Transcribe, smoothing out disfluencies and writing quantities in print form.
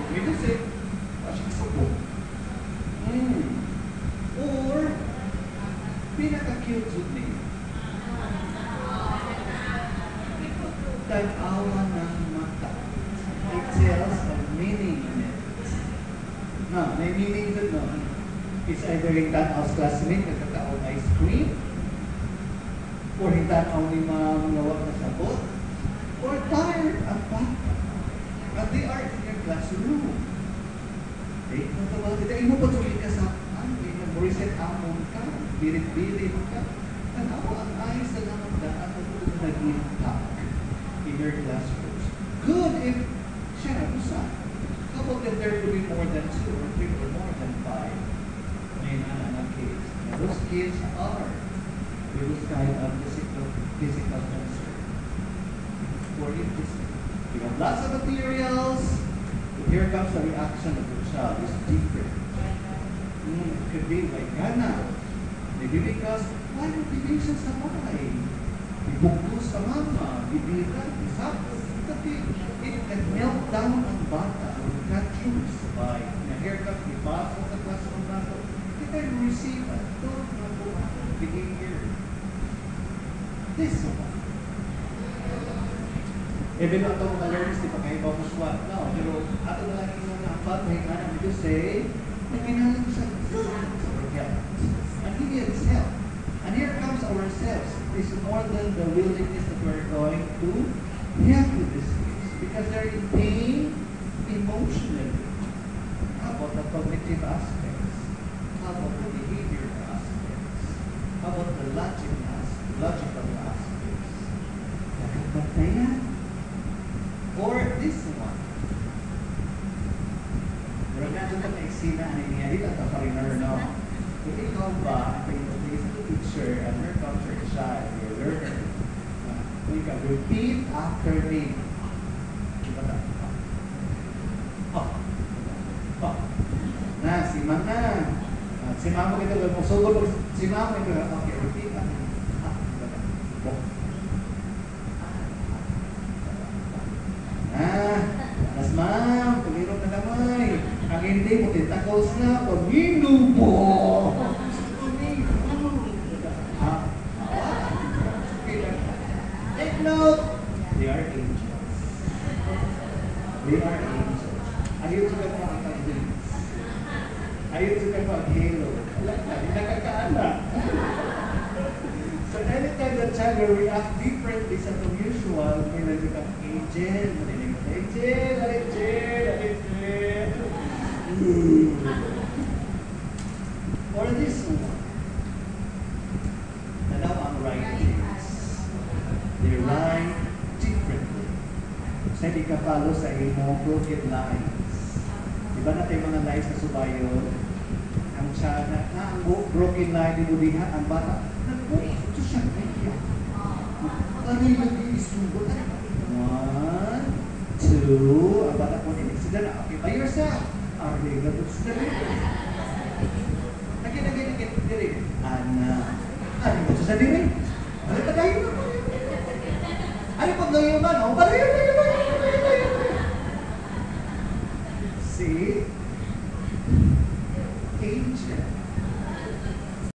We just say, asik-sabog. Or, pinaka-cute food name. Tag-awa ng mata. It tells a meaning in it. No, may meaning doon, no? It's either yung tanaw classmate, nagkakaon ice cream, or yung tanaw ni mga wag na sabot, or tired ang bata. But they are in your classroom. Okay? Ito mo pa tuloy ka sa reset amon ka, birit-birit ka. Tanaw ang ayos na naman daan na nag-impact in your classrooms. Good if siya nabusan. How about if there will be more than 2 or 3 or more than 5 na kids? And those kids are with this kind of physical concern. For interesting. We have lots of materials, but here comes the reaction of the child. It's different. It could be like Ghana. Maybe because, why would be siya sa bahay? Ibugtos sa mama, bibira, isapos. It can melt down ang bata with catchers by na haircut, ipasok sa classroom nato. It can receive a total behavior. This one. Even though itong awareness, di pa kayo ba muswat? No, pero ato na lang yung naampat, may kanang dito say, nagkinalang sa help. And he needs help. And here comes ourselves. It's more than the willingness that we're going to help with this case. Because they're in pain emotionally. How about the cognitive aspects? How about the behavioral aspects? How about the logical aspects? Nakapatayan? Or this one? Pero nga doon na eksena na niya, dito ito pa rin no? Kung ikaw ba, kung ito sa teacher, and here comes your child, your learner, you can repeat after me. Diba na? Na, si Mama. Si Mama ito, sugod si Mama ito. Okay, repeat after me. Mas ma'am, pagirong na damay. Ang hindi mo, tentacles na, pag-ino po. Take note, they are angels. They are angels. Ayaw suka pa ang pag-wings. Ayaw suka pa ang halo. Wala ka, hindi nakakaala. So anytime the child will react differently sa usual, may nagkakang angel, or this one. Now ang writings. They write differently. Sa hindi ka follow sa imong broken lines. Diba natin yung mga lines na subayon? Ang siya na ang broken line, di mo diha, ang bata, ito siya, ano yung nag-iisubo? 1, 2, ang bata po nila. Sila na, okay, by yourself. Okay, gabot sila rin. Nagkit, diri. Ana. Ano mo sa diri? Ano tagayo na po? Ano pag ngayon ba, no? Padayo. See?